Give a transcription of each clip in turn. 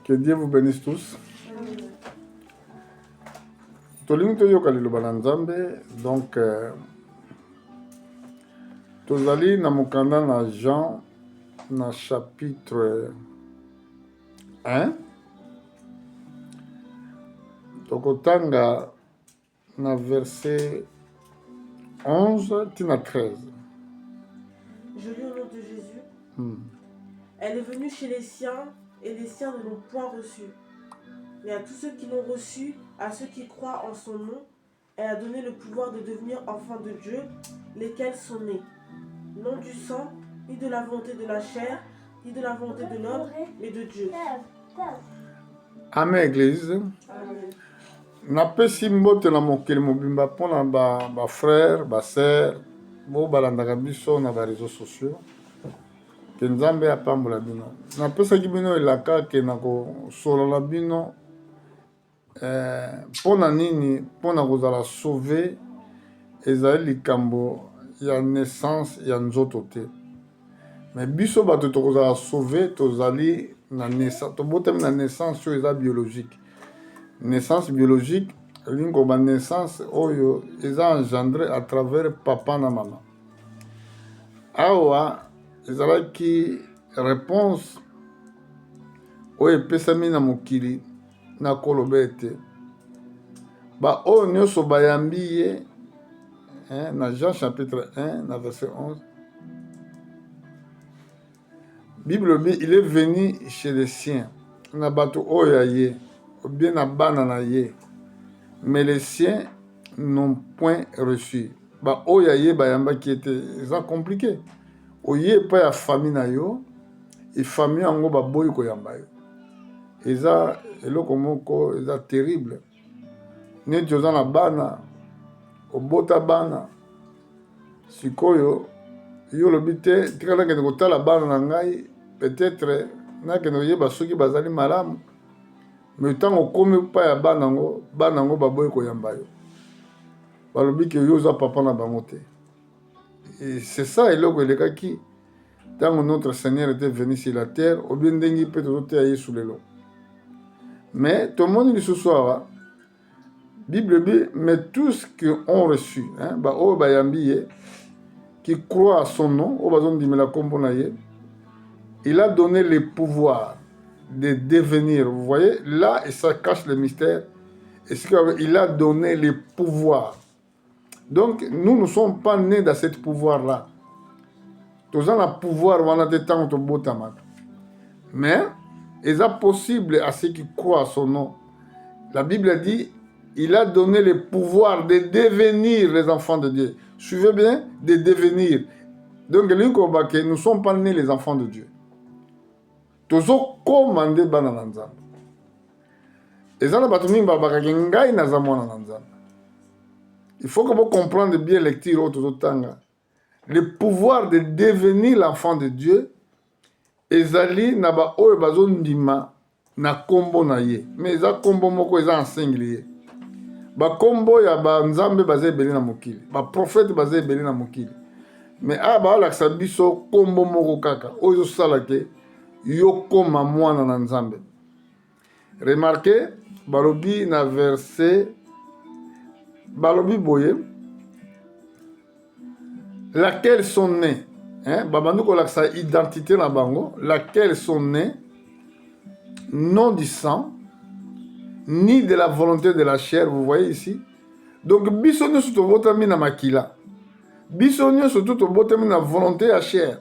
Que Dieu vous bénisse tous. Tolingi yoka liloba na Nzambe. Donc tozali na mokanda na Jean na chapitre 1. Tokotanga na verset 11 tina 13. Je lis au nom de Jésus. Elle est venue chez les siens, et les siens ne l'ont point reçue. Mais à tous ceux qui l'ont reçue, à ceux qui croient en son nom, elle a donné le pouvoir de devenir enfants de Dieu, lesquels sont nés, non du sang, ni de la volonté de la chair, ni de la volonté de l'homme, mais de Dieu. Amen, Église. Amen. Napesi mbote na mokili mobimba mpona bafrère basere bo balandaka biso na bareseau sociaux ke Nzambe apambola bino. Napesaki bino elaka ke na kosolola bino mpona nini, mpona kozala sauve ezali likambo ya naissance ya nzoto te. Mais biso bato tokozala sauve tozali na naissance, tobotami na naissance oyo eza biologique. Naissance biologique, lingo ba naissance oyo eza engendré à travers papa na mama. Awa ezalaki réponse oyo epesami na mokili na koloba ete ba oyo nyonso bayambi ye na Jean chapitre 1 na verset 11. Bible dit il est venu chez les siens na bato oyo ya ye ou bien na bana na ye, mais les siens n'ont point reçu. Ba oyo ye bayamba qui était eza compliqué. Oye pa ya famille na yo, et famille yango ba boyi ko yamba yo. Eza eloko moko eza terrible. Neti oza na bana, obota bana, sikoyo yo lobi te tikala kende kotala bana na ngai, peut-être nakende koyeba soki bazali malamu. Mais tant qu'on come pas ya banango baboy ko yamba yo. Balobi ke yo za papa na bango te. Et c'est ça eloko elekaki tant notre Seigneur était venu sur la terre, au bien dengi peut te ayer sous le lot. Mais tout le monde dit ce soir, Bible dit mais tous qui ont reçu, ba o ba yambi qui croient à son nom, o bazon di mela kombo na ye, il a donné le pouvoir de devenir, vous voyez, là, et ça cache le mystère, et il a donné le pouvoir. Donc, nous ne sommes pas nés dans ce pouvoir-là. Tous en a pouvoir, on a des temps, mais, il est possible à ceux qui croient à son nom. La Bible dit, il a donné le pouvoir de devenir les enfants de Dieu. Suivez bien, de devenir. Donc, nous ne sommes pas nés les enfants de Dieu. Tozo commandé bana na Nzambe. Ezana bato mingi babakaki ngai naza mwana na Nzambe. Il faut que vous compreniez bien lecture tozo tanga. Le pouvoir de devenir l'enfant de Dieu ezali na ba oyo bazo ndima na kombo na ye. Mais eza kombo moko eza en singulier. Ba kombo ya ba Nzambe baza ebele na mokili. Ba prophète baza ebele na mokili. Mais aba laksa biso kombo moko kaka. Oyo sala ke yokoma mwana na Nzambe. Remarquez, balobi na verset, balobi boye, laquelle sont nés, babandou ko laksa identité na bango, laquelle sont nés, non du sang, ni de la volonté de la chair, vous voyez ici. Donc, bisonio surtout botami na makila. Bisonio surtout botami na volonté à chair.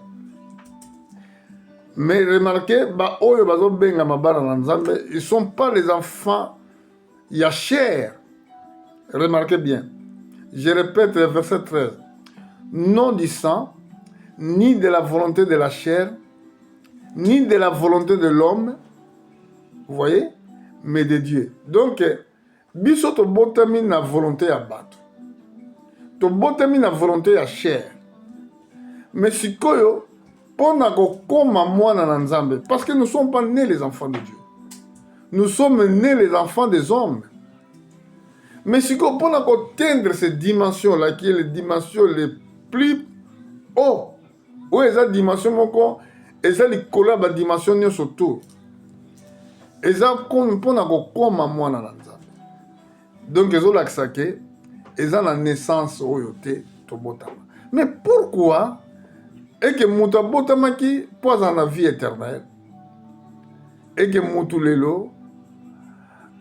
Mais remarquez, ils ne sont pas les enfants ya chair. Remarquez bien. Je répète le verset 13. Non du sang, ni de la volonté de la chair, ni de la volonté de l'homme, vous voyez, mais de Dieu. Donc, biso to botami na volonté ya bato. To botami na volonté ya chair. Mais sikoyo, parce que nous ne sommes pas nés les enfants de Dieu. Nous sommes nés les enfants des hommes. Mais si on peut atteindre cette dimension-là, qui est la dimension les plus haut, où est la dimension, et ça, la dimension surtout. eza mpona kokoma mwana na nzambe. Donc ezolakisa ke eza na naissance oyo te tobotama. Mais pourquoi eke mutu abotamaki mpo aza na vie éternelle, eke mutu lelo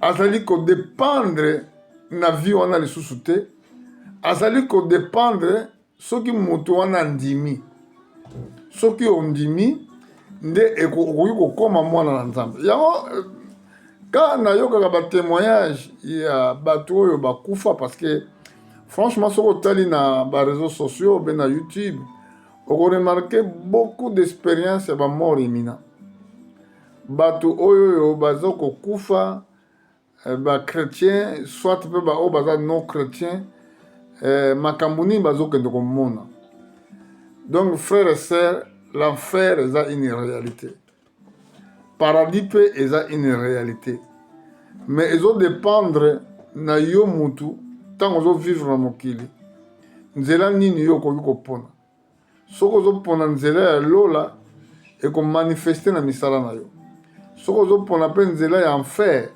azali kodépendre na vie wana lisusu te, azali kodépendre soki mutu wana ndimi, soki ondimi nde okoki kokoma mwana na nzambe. Yango ka nayokaka batémoignage ya bato oyo bakufa, parce que franchement soki otali na baréseaux sociaux be na YouTube okoremarke beaucoup d'expérience ya bamort imminent. Bato oyo baza kokufa bachrétien soit mpe baoyo baza non chrétien, makambo nini bazokende komona. Donc frères et sœurs, l'enfer eza une réalité, paradis mpe eza une réalité, mais ezodépendre na yo mutu ntango ozovivre na mokili nzela nini yo okoki kopona. Soki ozopona nzela ya lola ekomanifeste na misala na yo, soki ozopona mpe nzela ya enfer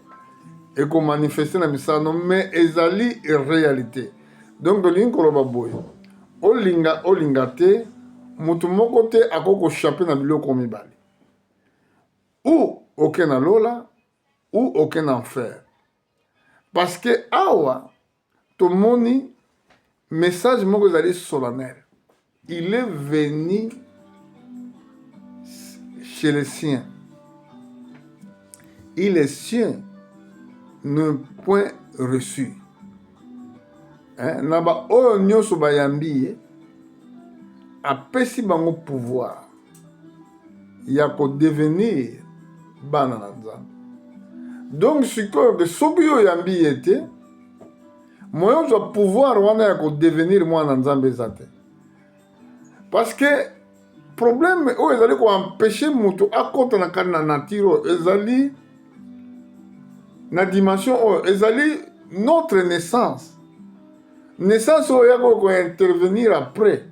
ekomanifeste na misala no, mais ezali réalité. Donc tolingi koloba boye, olinga te mutu moko te akoki kochape na biloko mibale, ou oke na lola ou oke na enfer. Parce que awa tomoni message moko ezali solennel. Il est venu chez les siens, et les siens n'ont point reçu. Na ba oyo nyonso bayambi ye apesi bango pouvoir ya kodevenir bana na nzambe. Donc sikoyo ke soki yo oyambi ye te, moyo ozwa pouvoir wana ya kodevenir mwana na nzambe eza te. Parce que problème oyo ezali koempêche mutu akota na kati na nature oyo ezali na dimension oyo ezali notre naissance. Naissance oyo eyako kointervenir après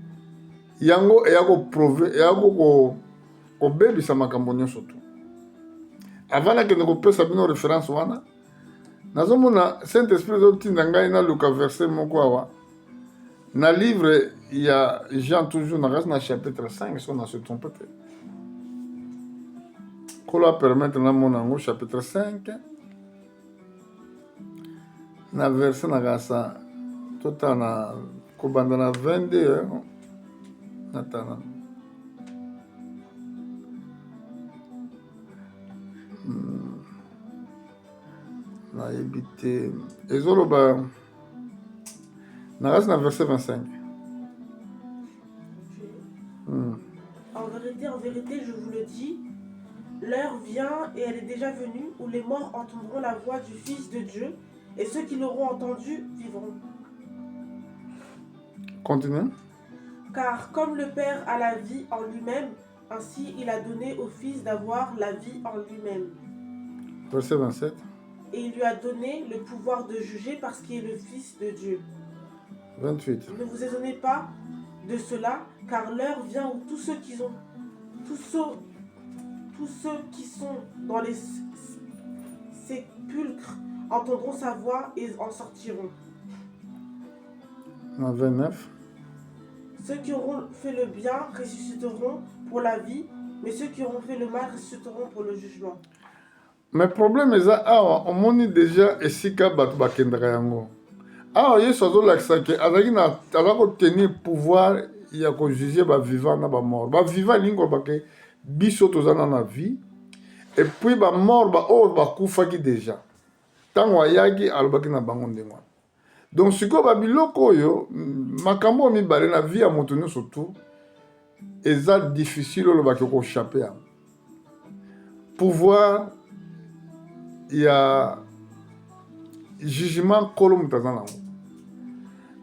yango eyako prouve, eyako kobebisa makambo nyonso tu. Avant nakende kopesa bino référence wana, nazomona Saint-Esprit ezotinda ngai naluka verset moko awa na livre ya Jean, toujours na chapitre 5, si on a se trompé. Kola permettre na monango chapitre 5 na verset na gasa tota na kobanda na 22 natana na ebité ezoloba na gasa na verset 25. En vérité, je vous le dis, l'heure vient et elle est déjà venue où les morts entendront la voix du Fils de Dieu et ceux qui l'auront entendu vivront. Continue. Car comme le Père a la vie en lui-même, ainsi il a donné au Fils d'avoir la vie en lui-même. Verset 27. Et il lui a donné le pouvoir de juger parce qu'il est le Fils de Dieu. 28. Ne vous étonnez pas de cela, car l'heure vient où tous ceux qui sont dans les sépulcres entendront sa voix et en sortiront. 29. Ceux qui auront fait le bien ressusciteront pour la vie, mais ceux qui auront fait le mal ressusciteront pour le jugement. Mais problème eza awa omoni déjà esika bato bakendaka yango. Awa Yesu azolakisa ke azalaki na aza kotenir pouvoir ya kojuge bavivant na bamort. Bavivant elingi koloba ke biso toza na vie, et puis bamort baoyo bakufaki déjà ntango ayaki alobaki na bango ndenge wana. Donc sikoyo babiloko oyo makambo mibale na vie ya moto nyonso tu eza difficile olobaki kochape yango. Pouvoir ya jugement kolo moto aza nango.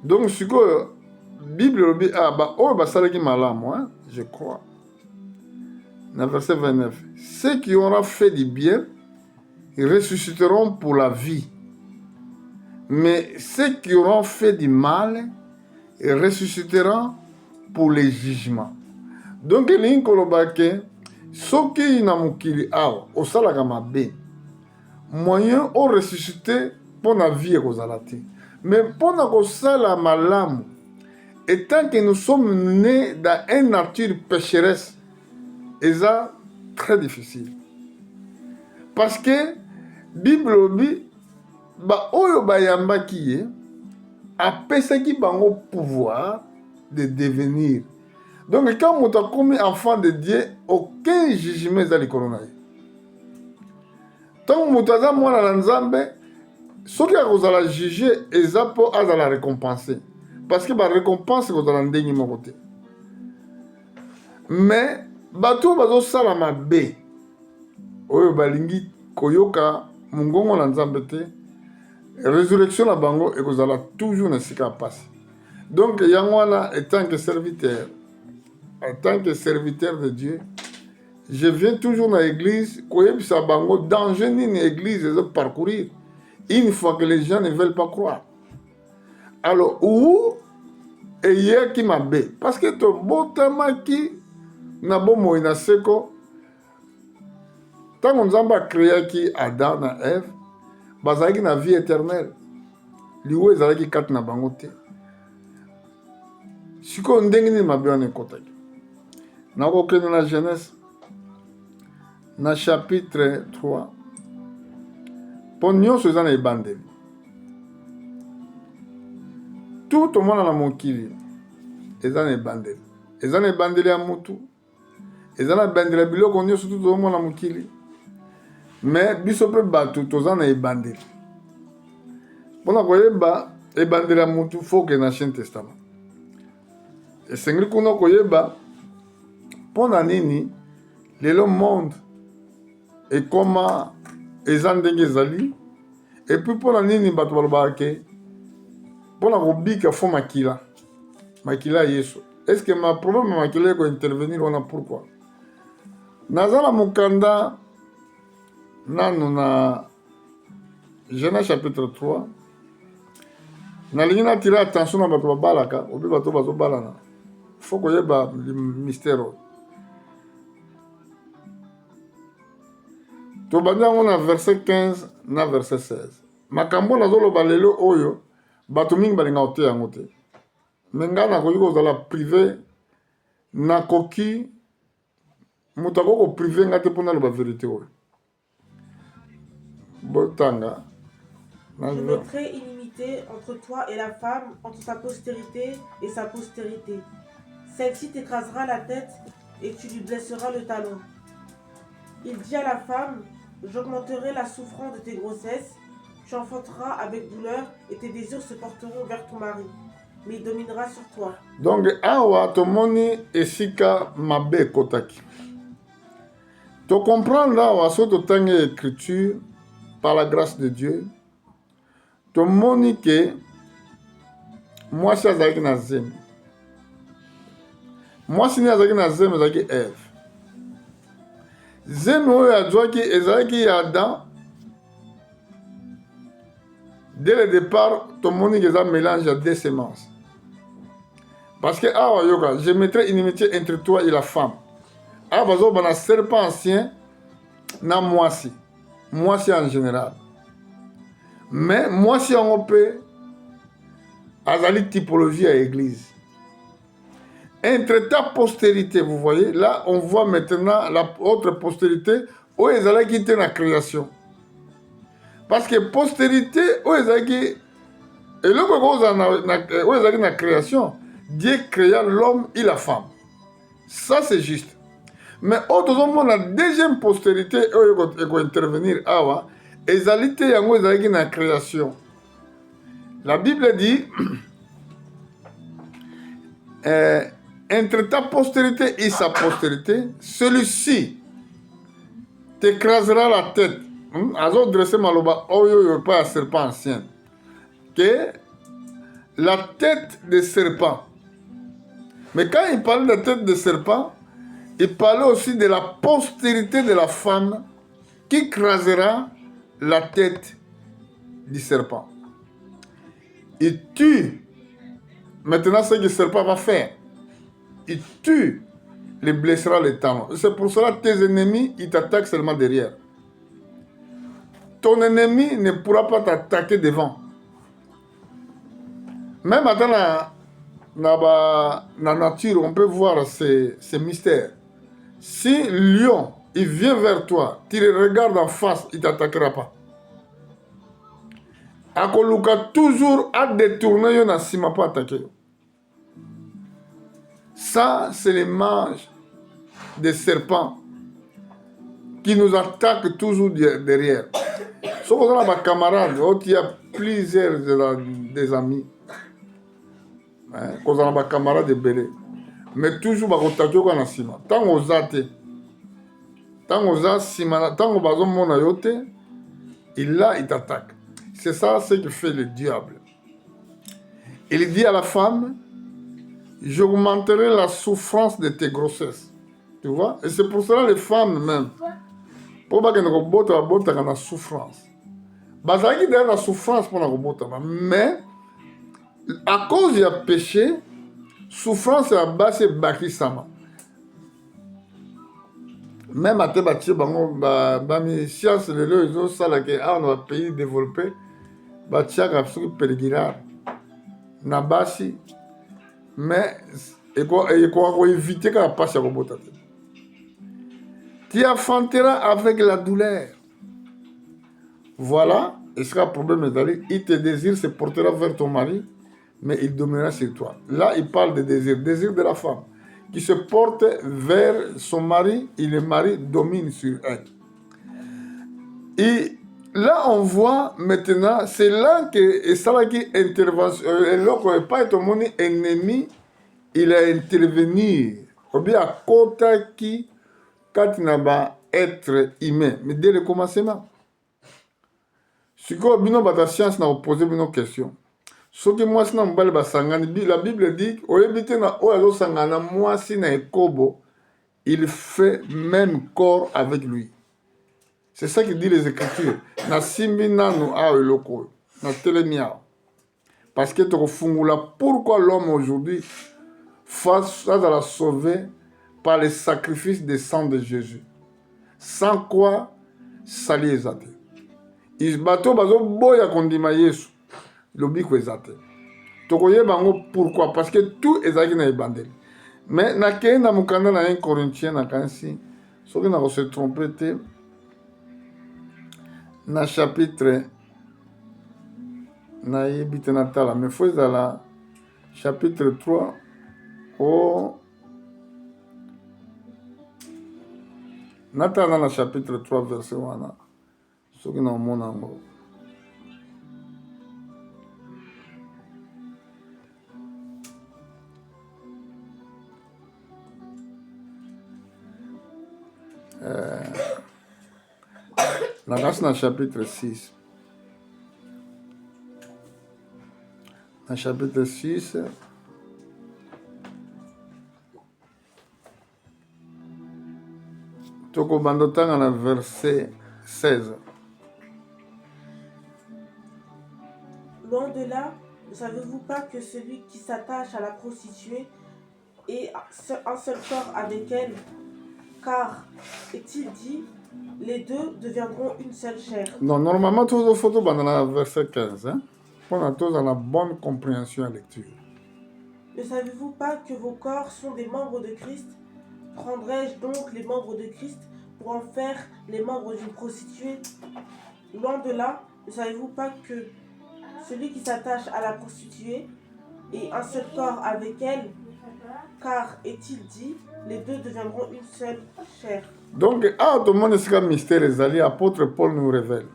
Donc sikoyo Bible lobi oyo basalaki malamu, je crois. Dans verset 29. Ceux qui auront fait du bien, ils ressusciteront pour la vie. Mais ceux qui auront fait du mal, ils ressusciteront pour les jugements. Donc, il y a un soki na mukili awa, osalaka mabe, moyen au ressuscité pour la vie ekozalate. Mais pour la sala malamu, étant que nous sommes nés dans une nature pécheresse, et ça très difficile. Parce que Bible obi ba oyo bayambaki ye apesaki bango pouvoir de devenir. Donc quand on a commis enfant de Dieu, aucun jugement dans les coronaires. Tant que on a mwana na Nzambe, ceux qui ont jugé, ils ont la récompenser. Parce que la récompense est dans le dernier côté. Mais bato bazo sala mabe oyo balingi koyoka mungongo na Nzambe te, résurrection na bango ekozala toujours na sika passe. Donc yangwana étant que serviteur de Dieu, je viens toujours dans l'église koyebisa bango danger nini église de parcourir une fois que les gens ne veulent pas croire. Alors où est qui m'a bé parce que to botamaki na bomo ina seko tant Nzambe a créé qui Adam et Ève bazalaki na vie éternelle liwo ezalaki kati na bango te siko ndenge nini mabe wana ekotaki nakokende na Genèse na chapitre 3 mpo nyonso eza na ebandeli tout omona na mokili eza na ebandeli eza na ebandeli ya mutu eza na ebandeli ya biloko nyonso tu tozomona na mokili mais biso mpe bato toza na ebandeli mpona koyeba ebandeli ya mutu fo okende na Ancien Testament esengeli kuna koyeba mpona nini lelo monde ekoma eza ndenge ezali epuis mpona nini bato balobaka ke mpona kobika fo makila ya Yesu. Est-ce que ma problème ya makila ekointervenir wana pourquoi naza na mokanda nano na Genèse chapitre 3 nalingi natira attention na bato babalaka obi bato bazobalana fo koyeba mystère oyo tobandi yango na verset 15 na verset 16 makambo nazoloba lelo oyo bato mingi balinga kote yango te me ngai nakoki kozala privé nakoki moto akoki koprive ngai te mpona aloba vérité oyo botanga je mettrai inimité entre toi et la femme, entre sa postérité et sa postérité. Celle-ci t'écrasera la tête et tu lui blesseras le talon. Il dit à la femme, j'augmenterai la souffrance de tes grossesses, tu enfanteras avec douleur et tes désirs se porteront vers ton mari, mais il dominera sur toi. Donc, awa tomoni esika mabe kotaki. Tu comprends là, awa so totangi écriture par la grâce de Dieu. Tomoni ke mwasi azalaki na zemi. Mwasi ni azalaki na zemi azalaki Ève. Zemi oyo azwaki ezalaki ya Adam. Dès le départ, tomoni ke eza mélange ya deux semences. Parce que awa yoka, je mettrai inimitié entre toi et la femme. Awa bazoba na serpent ancien na mwasi. Mwasi en général. Mais mwasi yango mpe azali typologie à l'église. Entre ta postérité, vous voyez, là on voit maintenant la autre postérité où ezalaki te na création. Parce que postérité où ezalaki eloko où ezalaki na création, Dieu créa l'homme et la femme. Ça c'est juste. Mais autrement la deuxième postérité où il faut intervenir awa ezali te yango ezalaki na création. La Bible dit entre ta postérité et sa postérité, celui-ci t'écrasera la tête. Azo dressé maloba oyo pas serpent ancien. Que la tête de serpent. Mais quand il parlait de la tête de serpent, il parlait aussi de la postérité de la femme qui écrasera la tête du serpent. Il tue. Maintenant, ce que le serpent va faire, il tue, il blessera les talons. C'est pour cela que tes ennemis, ils t'attaquent seulement derrière. ton ennemi ne pourra pas t'attaquer devant. Même dans la nature, on peut voir ces mystères. Si lion, il vient vers toi, tu le regardes en face, il ne t'attaquera pas. Akoluka toujours à détourner, il n'a pas attaqué. Ça, c'est l'image des serpents qui nous attaquent toujours derrière. Sauf qu'on a des camarades, il y a plusieurs des amis. Qu'on a des camarades de belé. Mais toujours, on a attaqué quand on a sima. Tant qu'on a attaqué, tant qu'on a sima, tant qu'on a attaqué, il t'attaque. C'est ça ce que fait le diable. Il dit à la femme, j'augmenterai la souffrance de tes grossesses. Tu vois? Et c'est pour cela les femmes même. Pour pas que nous bottons la souffrance. Bazaki dans la souffrance pour nous botter. Mais à cause du péché, souffrance est à base de baki sama. Même à te bâtir, bami science de l'eau, ça là que on a pays développé, bâtir absolument pèlerinage. Nabasi, mais il faut éviter qu'elle passe à robot. Tu affronteras avec la douleur. Voilà, et ce sera un problème d'aller. Il te désire, se portera vers ton mari, mais il dominera sur toi. Là, il parle de désir de la femme, qui se porte vers son mari, et le mari domine sur elle. Et là, on voit maintenant, c'est là que ça qui intervention, l'autre n'est pas mon ennemi, il a intervenu. Ou bien à côté qui, quand il n'a pas être humain, mais dès le commencement. Si vous avez la science, vous posez une question. Ce que moi, la Bible dit, il fait même corps avec lui. C'est ça que dit les Écritures. Parce que pourquoi l'homme aujourd'hui face à la sauver par le sacrifice des sang de Jésus. Sans quoi, ça les exate. Ils battent bazo boya kondima Yesu. Lobi ko exate. Tokoye bango pourquoi? Parce que tout ezaki na ebandeli. Mais na kei na mukanda na 1 Corinthiens na kansi. Soki na se tromper te na chapitre na yebite na tala mais faut ezala chapitre 3 au natala na chapitre 3 verset 1 soki na omona yango na kasi na chapitre 6 na chapitre 6 tokobanda otanga na verset 16. Loin de là, ne savez-vous pas que celui qui s'attache à la prostituée est un seul corps avec elle? Car, est-il dit, les deux deviendront une seule chair. Non, normalement, tout le photo dans le verset 15. Hein? On a tous dans la bonne compréhension à lecture. Ne savez-vous pas que vos corps sont des membres de Christ? Prendrai-je donc les membres de Christ pour en faire les membres d'une prostituée? Loin de là, ne savez-vous pas que celui qui s'attache à la prostituée est un seul corps avec elle? Car, est-il dit, les deux deviendront une seule chair. Donc, tout le monde est un mystère, les apôtre Paul nous révèle.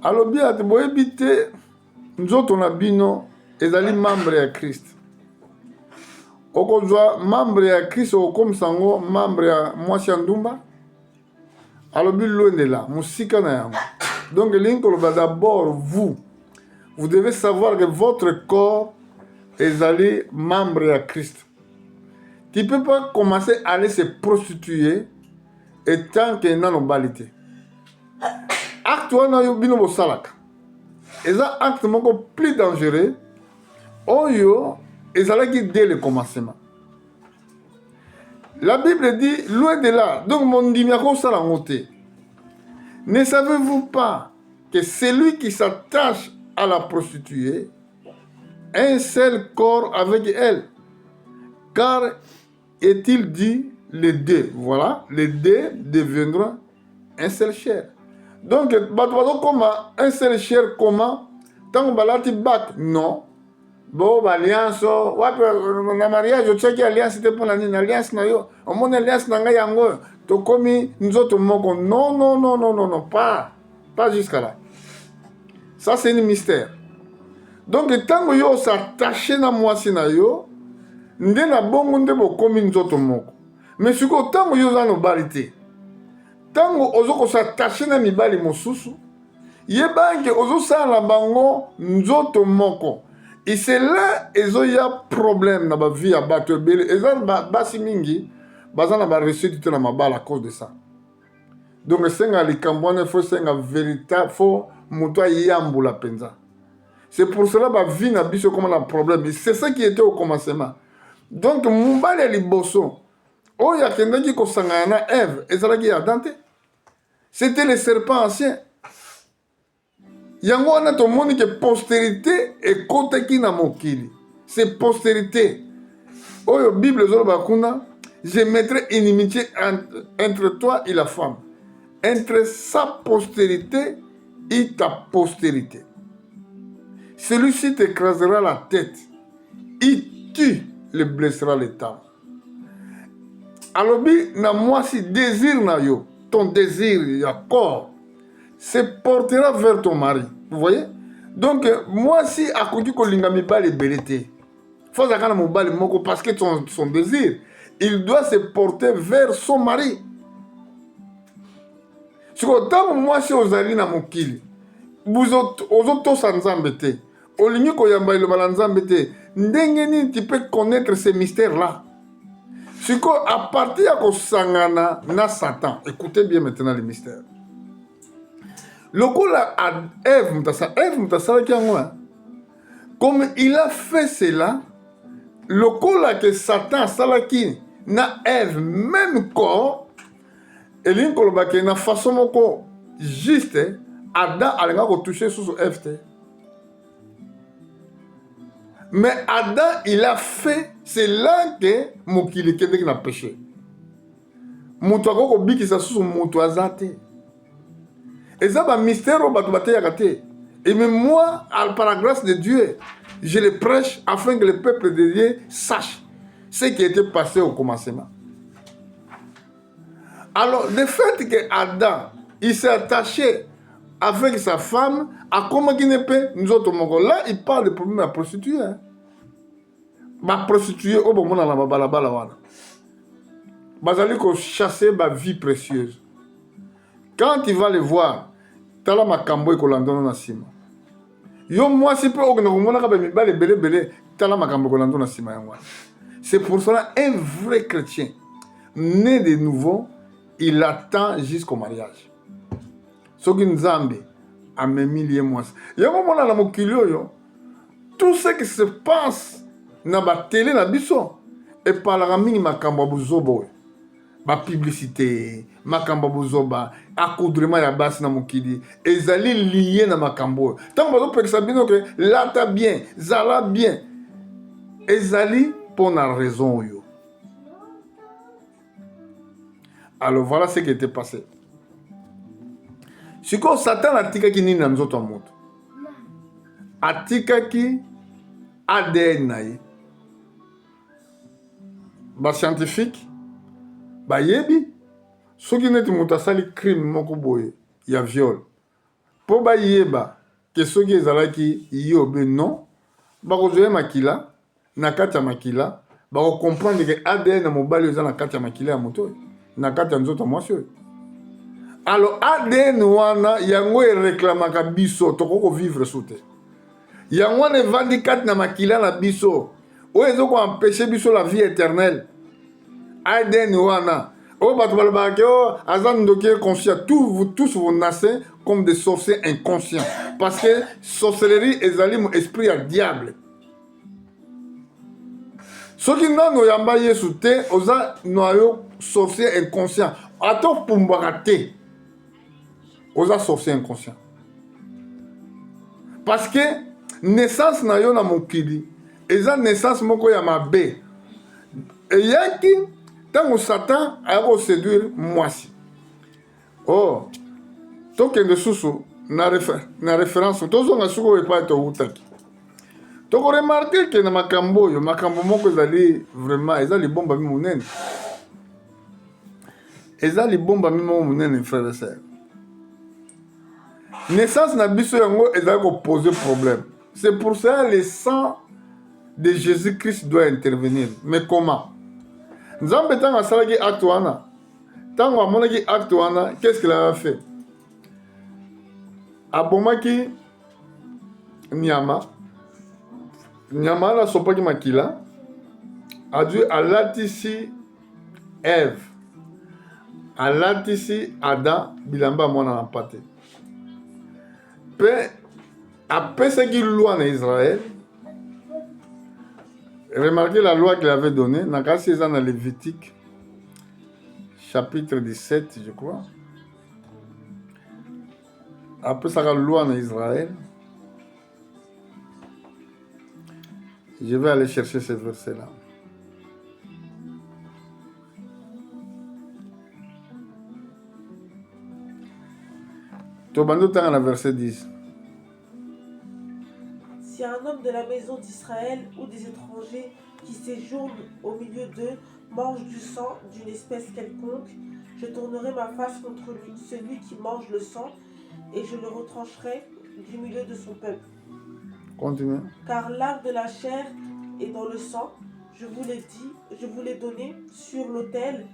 Alors, bien, vous éviter, nous autres, on a bino, les membres de Christ. Okozwa membre ya Christ comme sango membre ya mwasi ndumba alobi loin de là musika na yango. Donc d'abord vous devez savoir que votre corps est allé membre ya Christ. Tu ne peux pas commencer à aller se prostituer et tant que non balité. Acte wana yo bino bosalaka. Eza acte moko plus dangereux. Oyo ezalaki dès le commencement. La Bible dit, loin de là, donc mon dimiako salangote. Ne savez-vous pas que celui qui s'attache à la prostituée un seul corps avec elle. Car est-il dit les deux, voilà, les deux deviendront un seul chair. Donc, comment un seul chair, comment tant que bac, non. Bon, alliance, na mariage, tu sais que alliance c'était pour l'alliance, au moins alliance n'a yango, to komi, nous autres moko, non, non, non, non, non, non, pas jusqu'à là. Ça, c'est un mystère. Donc, tant que yo s'attache na moi, si na yo, nde na bongo nde bo komi nous autres moko. Mais si ko tant que yo za no balité, tant que ozo s'attache na mibali mosusu, yebange ozo sa la bango nous autres moko. Et c'est là qu'il y a un problème dans la vie à battre. Et c'est mingi, bazana ba reçu du temps à cause de ça. Donc c'est un likambone, faut c'est un véritable, faut muto yambu la penza. C'est pour cela que vie n'a pas comme un problème. C'est ça qui était au commencement. Donc mumbale liboso, oh ya kendaki ko sangana Ève, ezalaki Adam te. C'était le serpent ancien. Yango wana to moni que postérité et koteki na mokili. C'est postérité. Oyo Bible zolo bakuna, je mettrai inimitié entre toi et la femme. Entre sa postérité et ta postérité. Celui-ci t'écrasera la tête et tu le blesseras les tempes. Alobi na moi si désir na yo, ton désir ya corps se portera vers ton mari. Vous voyez? Donc, moi, si à côté de l'ingami bali belete, faut que mon bali moko parce que son désir, il doit se porter vers son mari. Si autant moi, si aux alliés na mokili, vous autres sans embêter, au ligne ko yamba le balanzambete, ndengeni tu peux connaître ces mystères-là. Si à partir de sangana na Satan, écoutez bien maintenant les mystères. Lokola à Ève Moutasala qui a comme il a fait cela, lokola que Satan salaki na Ève même corps, et l'inkoloba que na façon moko juste Adam alenga ko toucher sous Ève. Mais Adam il a fait, c'est là que mokili kende na péché. Muto ko biki sa sous muto azate. Et ça, c'est un mystère au Batoubate Yakate. Et même moi, par la grâce de Dieu, je le prêche afin que le peuple de Dieu sache ce qui était passé au commencement. Alors, le fait que Adam, il s'est attaché avec sa femme, à comment il ne peut, nous autres, là, il parle du problème de la prostituée. Ma prostituée, au moment où on a la balabala. Bazali ko chasser ma vie précieuse. Quand il va le voir, tala makambo ekolandona na sima. Yo moi si peu okona komona ka ba mibale belé tala makambo ekolandona na sima yango. C'est pour cela un vrai chrétien né de nouveau, il attend jusqu'au mariage. Soki Nzambe amemi lié moi. Yango mona na mokili oyo tout ce qui se passe na ba télé na biso et par la mingi makambo buzobo. Ma publicité, makambo bozoba, accoudrement ya basi na mokili, ezali lié na makambo. Tant que vous pensez bien que là ta bien, zala bien, ezali pour la raison yo. Alors voilà ce qui était passé. Si quand Satan a tika ki ni na nzoto moto, a tika ki ADN na ye, ba scientifique. Bayebi soki neti moto asali crime moko boye ya viol po bayeba ke soki ezalaki yo be non bakozwa makila na kati ya makila bakokomprendre ke ADN na mobali eza na kati ya makila ya moto na kati ya nzoto mwasi oyo. Alors ADN wana yango ereklamaka biso tokoko vivre so te yango wana evandi kati na makila na biso oyo ezokoempêche biso la vie éternelle. ADN wana oh batbalbake oh azan ndokier conscient tous vous naissez comme des sorciers inconscients parce que sorcellerie ezali mon esprit ya diable. Soki nano yamba Yesu te oza noyo sorcier inconscient ato pumbaka te oza sorcier inconscient. parce que naissance na yo na mokili eza naissance moko ya mabe eyaki ntango Satan aya koséduire mwasi. Oh, tokende susu na référence tozonga suko epai towutaki tokoremarke ke na makambo oyo makambo moko ezali vraiment eza libomba mi monene, eza libomba mi moko monene frère et sœur. Naissance na biso yango ezali koposer problème. C'est pour ça le sang de Jésus-Christ doit intervenir. Mais comment? Nzambe ntango asalaki acte wana, ntango amonaki acte wana, qu'est-ce qu'il a fait? Abomaki nyama wana asopaki makila, adieu alatisi Ève, alatisi Adam bilamba mwana na pate. Pe apesaki loi en Israël. Remarquez la loi qu'il avait donnée. Nakasi dans le Lévitique, chapitre 17, je crois. Après ça, la loi en Israël. Je vais aller chercher ce verset-là. Tobando dans le verset 10. Si un homme de la maison d'Israël ou des étrangers qui séjournent au milieu d'eux mange du sang d'une espèce quelconque, je tournerai ma face contre lui, celui qui mange le sang, et je le retrancherai du milieu de son peuple. Continue. Car l'art de la chair est dans le sang, je vous l'ai donné sur l'autel,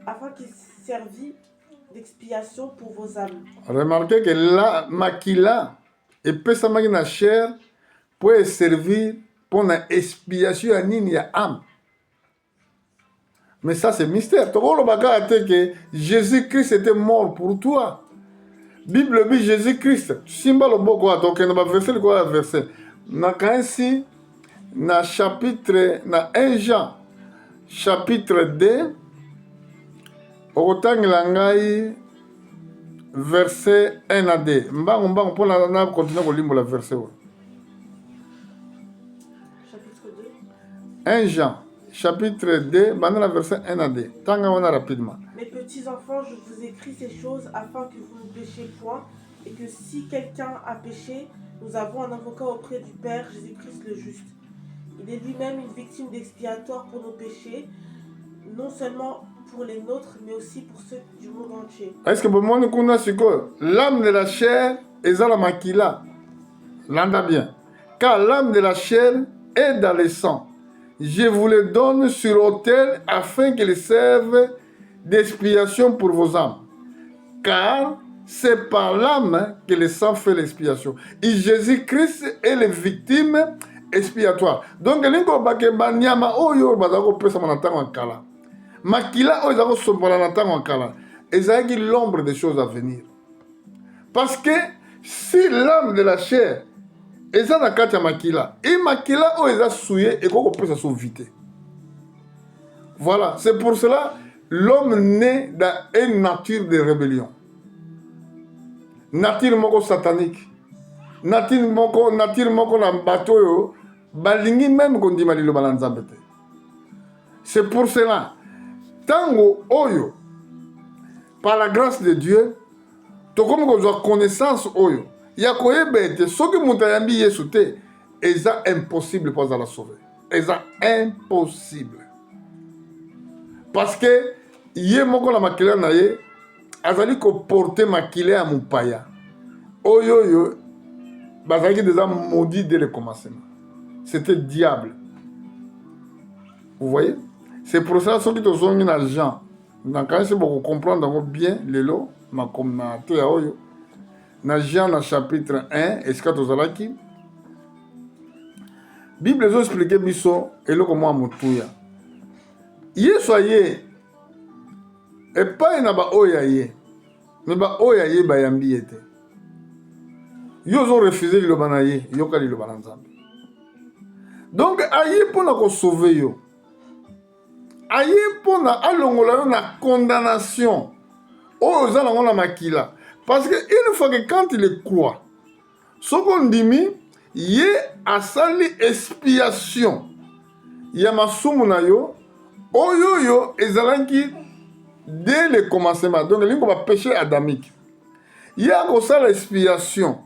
afin qu'il servît d'expiation pour vos âmes. Remarquez que la makila et pesamaki na chair peut servir pour une expiation à nini ya âme. Mais ça c'est mystère. Tokolo baka que Jésus-Christ était mort pour toi. Bible dit Jésus-Christ. Simba lo boko atoke na verset quoi verset. Na kansi na chapitre na 1 Jean chapitre 2 okotangela ngai verset 1 à 2. Mbango pour na continuer kolimbola verset 1 Jean, chapitre 2, maintenant verset 1 à 2. Tanga rapidement. Mes petits enfants, je vous écris ces choses afin que vous ne péchiez point, et que si quelqu'un a péché, nous avons un avocat auprès du Père, Jésus-Christ le juste. Il est lui-même une victime d'expiatoire pour nos péchés, non seulement pour les nôtres, mais aussi pour ceux du monde entier. Est-ce que vous m'en connaissez quoi? L'âme de la chair est dans la maquila. L'entend bien. Car l'âme de la chair est dans le sang. Je vous le donne sur l'autel afin qu'il serve d'expiation pour vos âmes. Car c'est par l'âme que le sang fait l'expiation. Et Jésus-Christ est la victime expiatoire. Donc, l'ingo bakemba nyama oyo bazako pesa manatang en kala. Makila oyo zako sombala natang en kala. Et ça est l'ombre des choses à venir. Parce que si l'âme de la chair et ça na kati ya makila. Et makila oyo eza souillé et koko pesa so vite. Voilà, c'est pour cela l'homme naît dans une nature de rébellion. Nature moko satanique. Nature moko na bato yo balingi même kondima liloba na Nzambe te. C'est pour cela tango oyo par la grâce de Dieu tokomi kozwa connaissance oyo ya koyeba ete soki moto ayambi Yesu te eza impossible mpo azala sauver. Eza impossible. Parce que ye moko na makila na ye azali koporte makila ya mopaya oyo bazalaki déjà maudit dès le commencement. C'était diable. Vous voyez? C'est pour ça que tu as un Jean. Donc, quand vous comprendre bien les lots, ma communauté, dans Jean chapitre 1, est-ce que tu as dit? Bible a expliqué biso et le comment mutuya. Yesoye et pas na ba oyaye. Mais ba oyaye ba yambi ete. Yo ont refusé le banaye, yo kali le bananzambe. Donc aye pour na ko sauver yo. Aye pour na alongola yo na condamnation. Oh zala ngona makila. Parce que une fois que quand il croit, Soko ndimi ye asali expiation ya masumu na yo oyo ezalaki dès le commencement. Donc lingo ba péché adamique. Ye akosala expiation.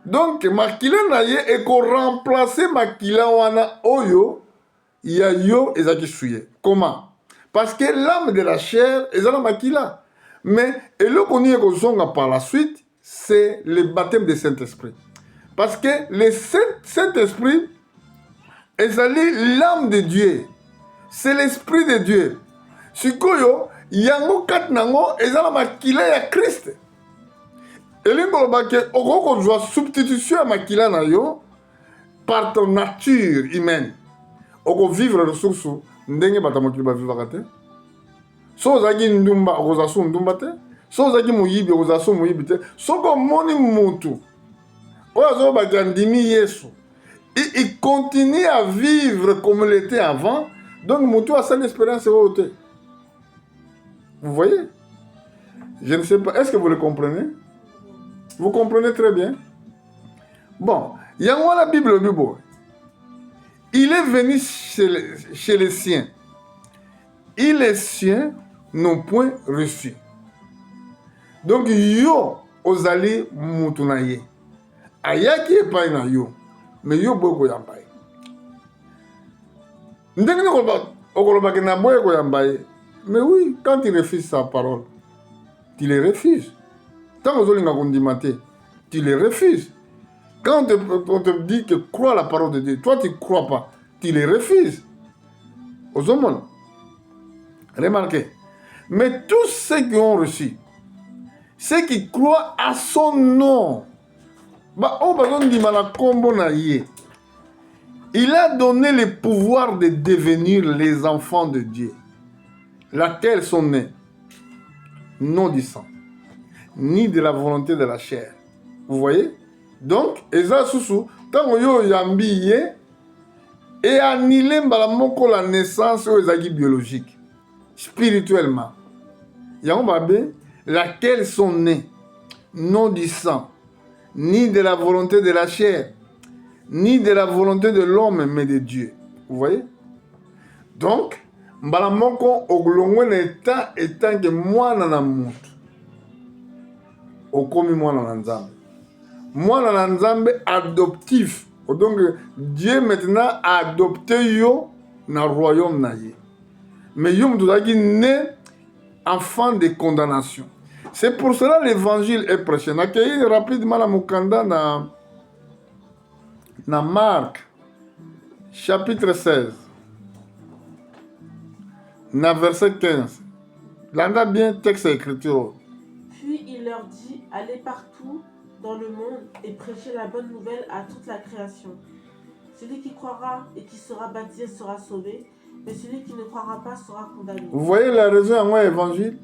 Donc makila na ye eko remplacer makila wana oyo ya yo ezaki suye. Comment? Parce que l'âme de la chair ezala makila. Mais eloko ni ekozonga par la suite, c'est le baptême du Saint-Esprit. Parce que le Saint-Esprit ezali l'âme de Dieu. C'est l'esprit de Dieu. Sikoyo yango kat nango ezala makila ya Christ. Elingo lobake okoko jwa substitution ya makila na yo par ton nature humaine. Oko vivre ressources ndenge batamokili ba vivre te. So ozaki ndumba okoza so ndumba te. So ozaki moyibi okoza so moyibi te. Soko moni mutu oyo azobaki andimi Yesu. Il continue à vivre comme il était avant. Donc mutu a cette expérience oyo te. Vous voyez? Je ne sais pas. Est-ce que vous le comprenez? Vous comprenez très bien? Bon, il y a la Bible. Il est venu chez les siens. Et les siens n'ont point reçu. Donc, yo ozali mutunaye. Ayaki epai na yo. Mais yo boko yambaye. Ndenge okolobaki na boye ko yambaye. Mais oui, quand il refuse sa parole, tu les refuses. Tant que tu les refuses. Quand on te dit que crois la parole de Dieu, toi tu ne crois pas, tu les refuses. Aux hommes. Remarquez. Mais tous ceux qui ont reçu, ceux qui croient à son nom, il a donné le pouvoir de devenir les enfants de Dieu, laquelle sont nés, non du sang, ni de la volonté de la chair. Vous voyez? Donc, eza susu, tango yo yambi ye, et annulé mbalamoko la naissance aux agi biologiques, spirituellement. Yambabe, laquelle sont nés, non du sang, ni de la volonté de la chair, ni de la volonté de l'homme, mais de Dieu. Vous voyez? Donc, mbalamoko oglongwe na étant que moi na mutu. Okomi mwana na nzambe. Mwana na nzambe adoptif. Donc Dieu maintenant a adopté yo na royaume na ye. Mais yo mtuzaki né enfant de condamnation. C'est pour cela l'évangile est prêché. Nakei rapidement la mukanda na Marc chapitre 16 na verset 15. Landa bien texte écriture. Puis il leur dit, allez partout dans le monde et prêchez la bonne nouvelle à toute la création. Celui qui croira et qui sera baptisé sera sauvé, mais celui qui ne croira pas sera condamné. Vous voyez la raison à moi évangile?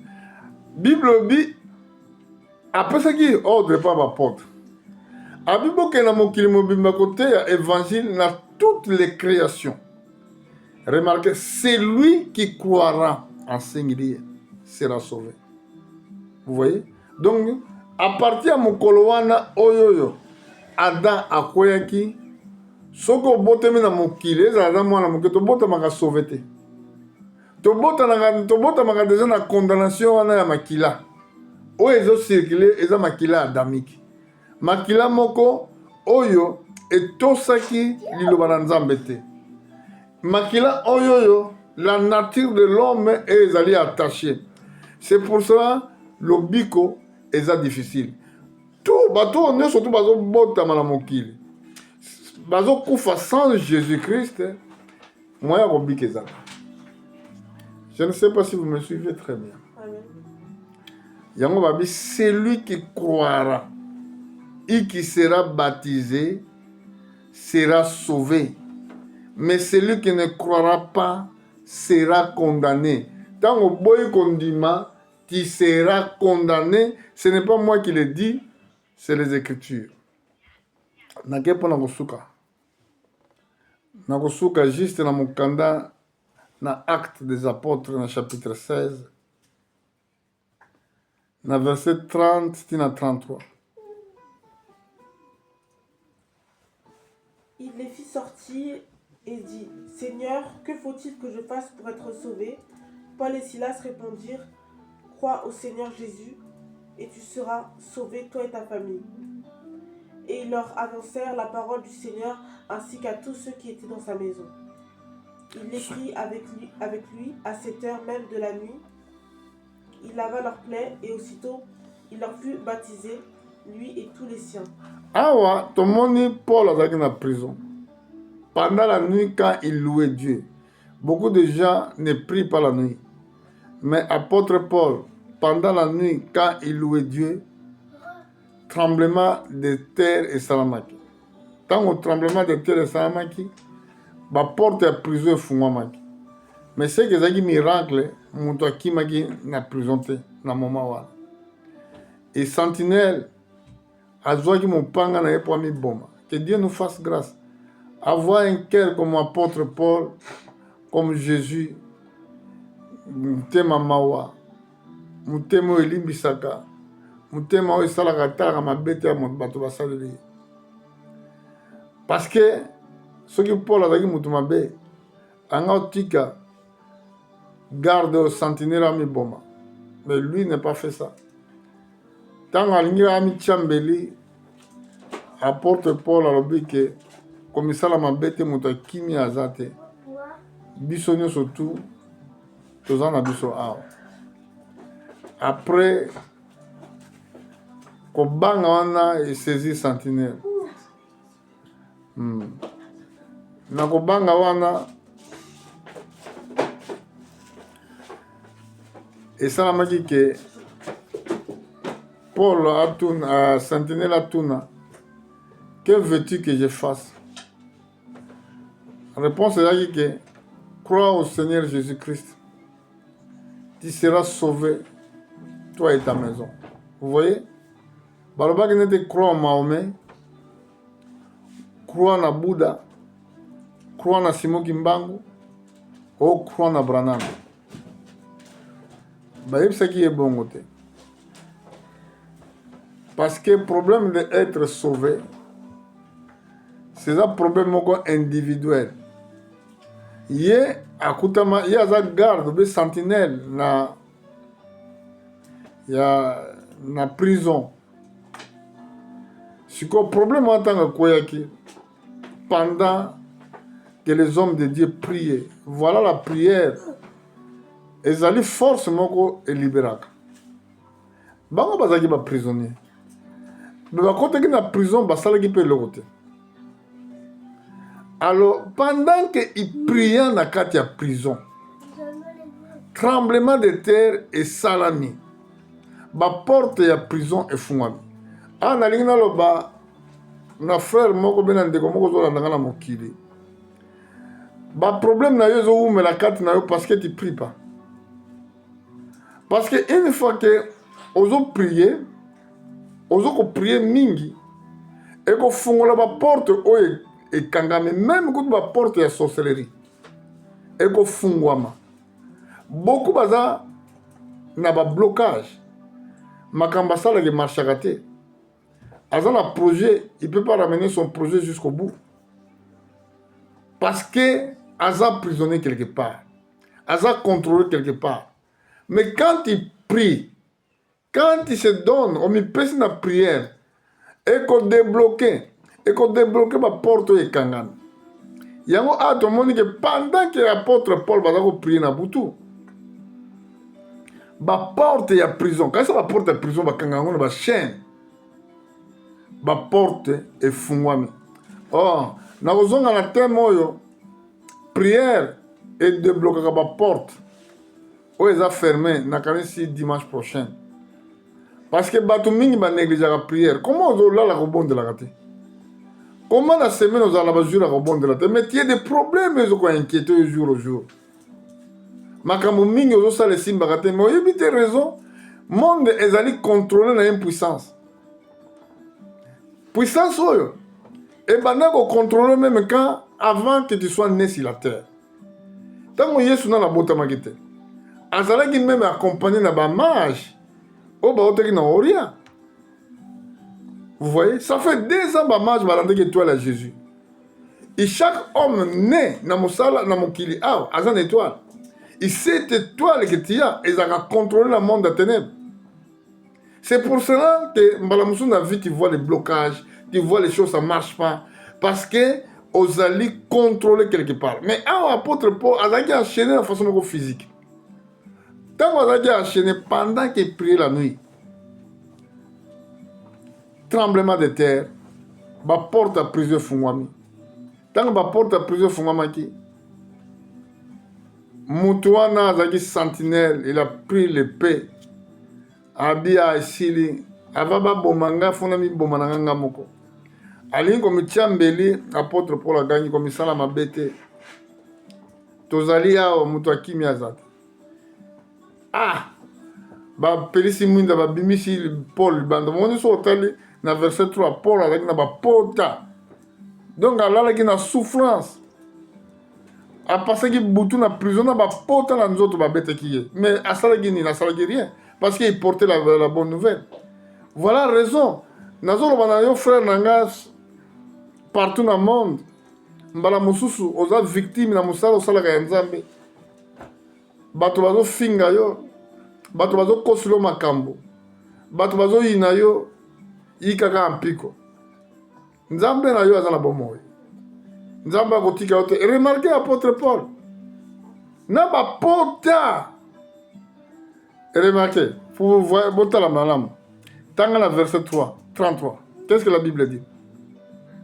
Bible dit, après ce qui ordre pas ma porte. A Bible que na mokili mobimba côté évangile na toutes les créations. Remarquez, celui qui croira en singulier sera sauvé. Vous voyez? Donc, à partir de Mokolowana Oyoyo, Adam akoyaki, soko botemi na mokili, ezala mwana moke, tobota maka sauveté. Tobota maka déjà na condamnation wana ya makila. Oyo ezo circuler, eza makila adamique. Makila moko, oyo, etosaki liloba na nzambe te. Makila oyoyo, la nature de l'homme est ezali attachée. C'est pour cela, le biko est difficile. Tout bateau, on est surtout bateau bota malamokili. Bateau koufa sans Jésus-Christ, moi y'a robi que ça. Je ne sais pas si vous me suivez très bien. Yango babi, celui qui croira et qui sera baptisé sera sauvé. Mais celui qui ne croira pas sera condamné. Tant au boy condima, tu seras condamné. Ce n'est pas moi qui le dis, c'est les Écritures. Nakepo nakosuka. Nakosuka juste na mukanda na Actes des Apôtres, na chapitre 16, na verset 30 à 33. Il les fit sortir et dit, Seigneur, que faut-il que je fasse pour être sauvé? Paul et Silas répondirent, crois au Seigneur Jésus et tu seras sauvé, toi et ta famille. Et ils leur annoncèrent la parole du Seigneur ainsi qu'à tous ceux qui étaient dans sa maison. Il les prit avec lui à cette heure même de la nuit. Il lava leurs plaies et aussitôt il leur fut baptisé, lui et tous les siens. Awa, tout le monde Paul a dans la prison. Pendant la nuit, quand il louait Dieu, beaucoup de gens ne prient pas la nuit. Mais apôtre Paul, pendant la nuit, quand il louait Dieu, tremblement de terre et salamaki. Tant au tremblement de terre et salamaki, la porte de prison est fumamaki. Mais c'est que c'est un miracle, mon toi qui m'a dit na prison na moment là. Et sentinelle, à qui mon panga na pour mi bomba. Que Dieu nous fasse grâce. Avoir un cœur comme apôtre Paul, comme Jésus, mutema mawa, mutema elimbisaka, mutema o esalaka talaka mabete ya bato basaleli. Parce que soki Paul azalaki mutu mabe, anga otika garde au sentinelle à mi boma. Mais lui n'a pas fait ça. Tant alingi ami Tchambeli, apporte Paul à l'objet que comme ça la mabete mutu kimi azate. Biso nyonso tout tozan na biso awa. Après kobanga wana et saisi sentinelle. Na kobanga wana esalamaki ke Paul a sentinelle atuna, que veux-tu que je fasse? La réponse est que crois au Seigneur Jésus-Christ, tu seras sauvé, toi et ta maison. Vous voyez? Balobaki nete crois en Mahomet, crois na Bouddha, crois na Simon Kimbangu, ou crois na Branham. C'est qui est bon côté. Parce que le problème d'être sauvé, c'est un problème individuel. Il y a un garde, des sentinelles na prison. C'est le problème en tant que pendant que les hommes de Dieu priaient. Voilà la prière. Ils allaient forcément libérer. Bango bazaki ba prisonnier. Mais quand tu es en prison, basalaki pe lokote. Alors pendant qu'ils priaient dans la prison, tremblement de terre et salami. La porte de la prison est fumée. Ah, na lingna loba na frère moko benande ko moko zola ndanga na mokili. Ba problème na yo zo mais la carte na yo parce que tu pries pas. Parce que une fois que ozo prier, ozo prier mingi et ko fungola ba porte oye et kangame même ko ba porte ya sorcellerie. Et ko fungwama. Beaucoup baza na ba blocage. Makamba sala ke marchaka te. Azan un projet, il ne peut pas ramener son projet jusqu'au bout. Parce que Azan prisonnier quelque part. Azan contrôlé quelque part. Mais quand il prie, quand il se donne, on me pèse la prière, et qu'on débloque ma porte et kangan. Il y a un autre monde que pendant que l'apôtre Paul va prier na boutou, ma porte est à prison. Quand ça va porte à prison, ma kangan va chaîne. Ma porte est fumée. Oh, na kozonga na thème oyo, prière et débloquer ma porte. Où est fermé na kanisi dimanche prochain. Parce que bato mingi ba négliger la prière. Comment on la rebonde la raté? Comment la semaine on a la jour la rebonde la raté? Mais il y a des problèmes ils ont inquiété jour au jour. Makambo mingi ozo sa les simba raté. Mais il y a raison. Monde est allé contrôler la impuissance. Puissance oyo. Et pendant qu'on contrôle même quand avant que tu sois né sur la terre. Tant que Yesu na la bota magite. Azalaki même accompagné na ba mage. Oh bah oteki na oria. Vous voyez, ça fait 2 ans ba mage balande que toi là Jésus. Et chaque homme né dans mon sala, dans mon kili, a une étoile. Et cette étoile que tu as, elle a contrôlé le monde des ténèbres. C'est pour cela que Mbalamusu n'a vu, tu vois les blocages, tu vois les choses, ça ne marche pas. Parce que vous allez contrôler quelque part. Mais un apôtre Paul, il a enchaîné de façon physique. Tant qu'il a enchaîné pendant qu'il priait la nuit, tremblement de terre, la porte à plusieurs fungwami. Tant que la porte à plusieurs fungwami, Moutouana Zaki sentinelle, il a pris l'épée. Abia Esili, Avaba Bomanga, Fonami Bomananga Moko. Aline comme Tchambeli, apôtre Paul a gagné comme ça la mabete. Tozalia au Moutouaki Miazat. Ah! Ba Pelisi Mwinda, ba Bimisi Paul, Bandamoni Sotali, na verset 3, Paul a gagné na ba pota. Donc, là, il y a une souffrance. À passer que Boutou na prison, na ba pota na nous autres, ba bête qui est. Mais à ça, il n'y a rien. Parce qu'il portait la bonne nouvelle. Voilà la raison. Nazoro banayo frère Nangas partout dans le monde. Mbala mususu oza victime na musala osala ka nzambe. Bato bazo finga yo. Bato bazo kosilo makambo. Bato bazo yina yo yikaka ampiko. Nzambe na yo azana bomoy. Nzambe akotika yo te. Remarquez apôtre Paul. Na ba pota. Remarquez, pour vous voir, la verset 3, 33. Qu'est-ce que la Bible dit?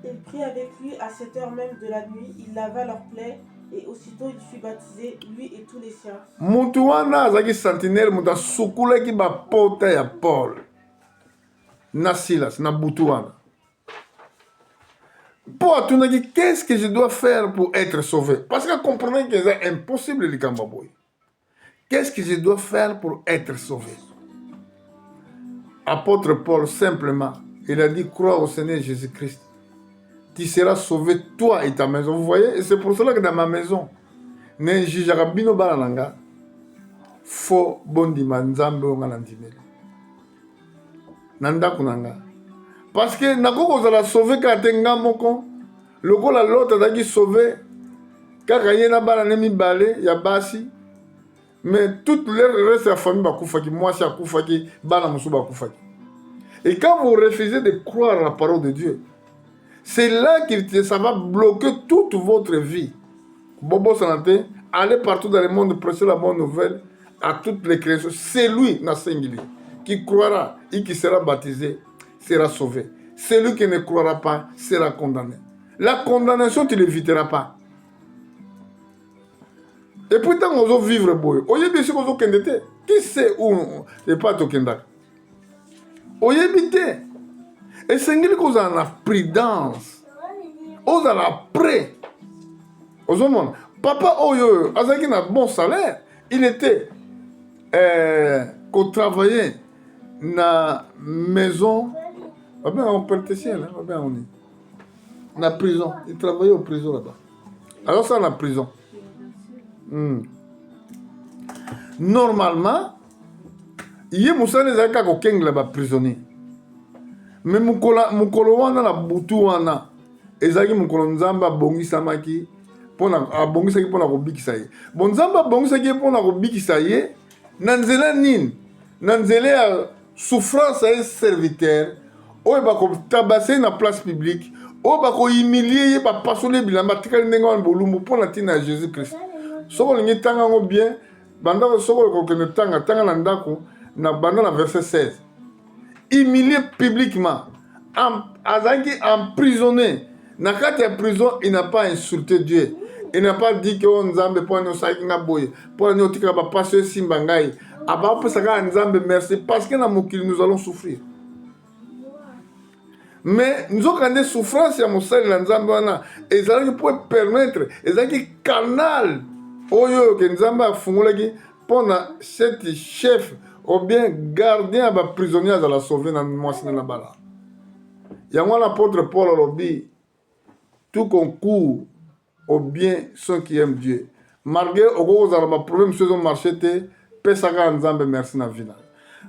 Il prit avec lui à cette heure même de la nuit, il lava leurs plaies, et aussitôt il fut baptisé, lui et tous les siens. Moutouana azaki sentinelle, mouta soukula ki ba pota ya Paul. Na Silas, na Boutouana. Pour tout qu'est-ce que je dois faire pour être sauvé? Parce que comprenez que c'est impossible les Kambaboy. Qu'est-ce que je dois faire pour être sauvé? Apôtre Paul, simplement, il a dit, crois au Seigneur Jésus-Christ. Tu seras sauvé, toi et ta maison. Vous voyez? Et c'est pour cela que dans ma maison, Nenjijarabino Balananga, fo bondi manzambe ongalandimele. Nanda kunanga. Parce que nakoko za la sauver katenga moko, loko la l'autre daki sauver, kaka yena bala nemi balé, ya basi. Mais tout le reste de la famille Bakoufaki, moi c'est Akoufaki, Bana Moussou Bakoufaki. Et quand vous refusez de croire à la parole de Dieu, c'est là que ça va bloquer toute votre vie. Bobo Sanate, allez partout dans le monde, prêcher la bonne nouvelle à toutes les créations. C'est lui, Nassengili, qui croira et qui sera baptisé, sera sauvé. Celui qui ne croira pas sera condamné. La condamnation, tu ne l'éviteras pas. Et pourtant, on va vivre boy. Oye bien sûr qu'on kendete. Qui sait où et pas to kendak. Oye bité. Et c'est ngili qu'on a la prudence. On a la prêt. Aux hommes. Papa oyo, azaki na bon salaire. Il était qu'on travaillait na maison. Ah ben on perd le ciel, ah ben on est. Na prison. Il travaillait en prison là-bas. Alors ça la prison. Normalement, il y a Moussa les Zaka ko keng là-bas prisonnier. Mais mukolo wana la butu wana ezaki mukolo nzamba bongisa maki pona abongisa ki pona ko bikisa ye. Bon nzamba bongisa ki pona ko bikisa ye nanzela nini? Nanzela souffrance à un serviteur oyo ba ko tabasser na place publique oyo ba ko humilier ba passer bilamba tikali ndenge wana bolumbu pona tina Jésus Christ. Soko lingi tanga ngo bien banda soko ko kene tanga na ndako na banda na verset 16 humilié publiquement azangi emprisonné na kati ya prison. Il n'a pas insulté Dieu, il n'a pas dit que on nzambe po no saki nga boye po no tika ba passer simba ngai aba po saka nzambe merci parce que na mokili nous allons souffrir. Mais nous avons des souffrances à Moussel na nzambe wana ezalaki pour permettre ezalaki canal oyo ke nzamba afungolaki pona cette chef ou bien gardien ba prisonnier à la sauver na mwasi na bala. Yango l'apôtre Paul alobi tout concourt au bien ceux qui aiment Dieu. Malgré au za ba problème sur marché te pesaka nzambe merci na vida.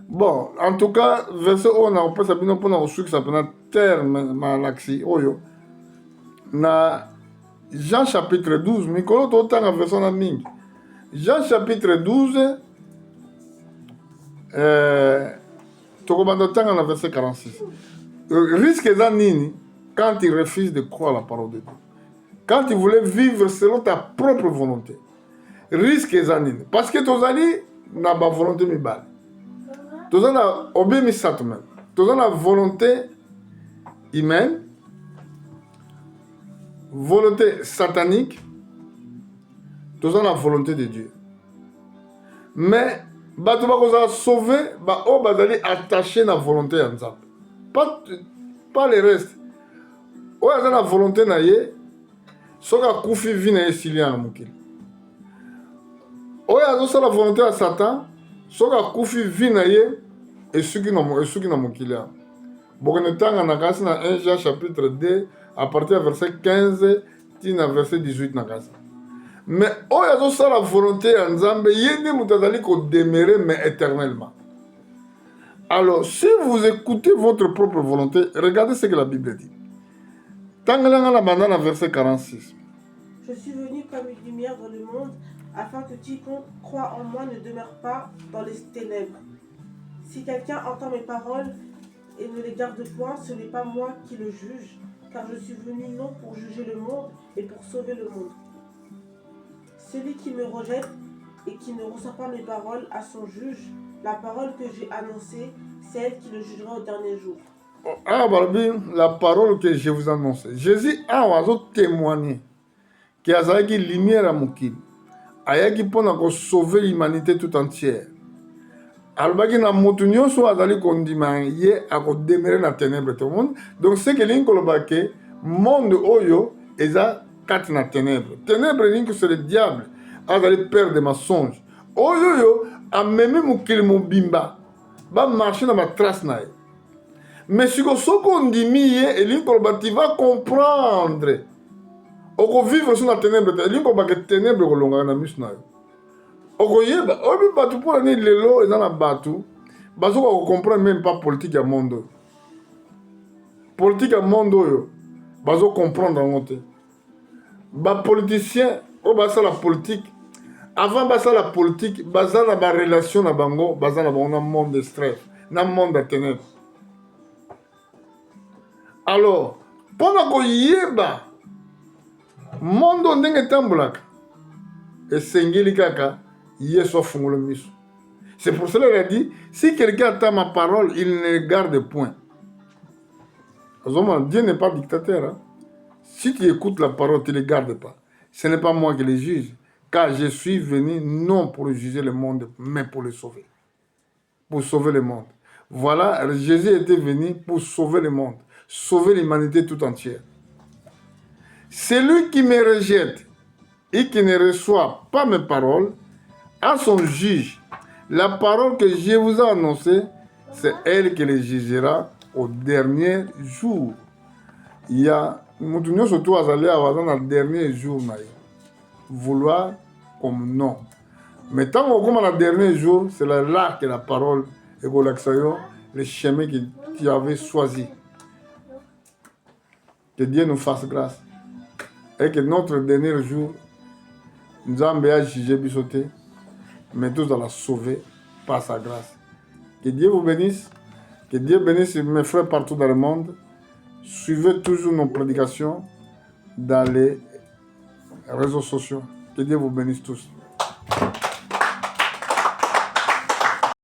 Bon, en tout cas, verset on a pas sabino pona au succès ça pena terme malaxi oyo na Jean chapitre 12, Mikolo Totanga version Aming. Jean chapitre 12, Tokobando Tanga na verset 46. Risque Zanini quand il refuse de croire la parole de Dieu. Quand il voulait vivre selon ta propre volonté. Risque Zanini. Parce que Tozali n'a pas volonté mi bal. Tozali a obé mi sato même. Tozali la volonté humaine, volonté satanique, tozali la volonté de Dieu. Mais bato bakoza sauver ba o bazali attaché na volonté ya Nzambe. Pas le reste. O aza na volonté na ye soka kufi vi na ye silia na mokili. O aza la volonté ya Satan soka kufi vi na ye esuki na mokili. Bokene tanga na kasi na 1 Jean chapitre 2 à partir du verset 15 tina verset 18 na kasi. Mais oh yazo ça la volonté ya Nzambe yende mutazali ko demeurer mais éternellement. Alors si vous écoutez votre propre volonté, regardez ce que la Bible dit. Tangalanga la banana verset 46. Je suis venu comme une lumière dans le monde afin que quiconque croit en moi ne demeure pas dans les ténèbres. Si quelqu'un entend mes paroles et ne les garde point, ce n'est pas moi qui le juge, car je suis venu non pour juger le monde, mais pour sauver le monde. Celui qui me rejette et qui ne reçoit pas mes paroles à son juge, la parole que j'ai annoncée, c'est elle qui le jugera au dernier jour. Ah, Barbie, la parole que je vous annonce. Jésus a témoigné qu'il y a une lumière à Moukil. Il y a sauver l'humanité tout entière. Albaki na motu nyonso azali kondima ye akodemere na ténèbre tout le monde. Donc c'est que l'inkolobake monde oyo eza kati na ténèbre. Ténèbre linko c'est le diable. Azali père de mensonges. Oyo yo ameme mukili mobimba. Ba marcher na ma trace na ye. Mais si soko ondimi ye elinkolobaki va comprendre. Oko vivre sur la ténèbre. Elinkolobake ténèbre kolonga na misu na yo. Okoyeba, obi batu pour l'année lelo et dans la batu, baso ko comprendre même pas politique à monde. Politique à monde yo, baso comprendre en côté. Ba politicien, o basa la politique. Avant basa la politique, basa la ba relation na bango, basa na bango na monde de stress, na monde de ténèbres. Alors, pendant ko yeba monde ndenge tambulaka. Et sengeli kaka c'est pour cela qu'il a dit, si quelqu'un attend ma parole, il ne garde point. Dieu n'est pas dictateur. Hein? Si tu écoutes la parole, tu ne les gardes pas. Ce n'est pas moi qui les juge, car je suis venu non pour juger le monde, mais pour le sauver. Pour sauver le monde. Voilà, Jésus était venu pour sauver le monde, sauver l'humanité tout entière. Celui qui me rejette et qui ne reçoit pas mes paroles, à son juge, la parole que je vous ai annoncée, c'est elle qui les jugera au dernier jour. Il y a, nous surtout à aller dans le dernier jour, vouloir comme non. Mais tant qu'on commence le dernier jour, c'est là que la parole et le chemin que tu avais choisi. Que Dieu nous fasse grâce. Et que notre dernier jour, nous avons jugé Bissoté. Mais tous à la sauver par sa grâce. Que Dieu vous bénisse. Que Dieu bénisse mes frères partout dans le monde. Suivez toujours nos prédications dans les réseaux sociaux. Que Dieu vous bénisse tous.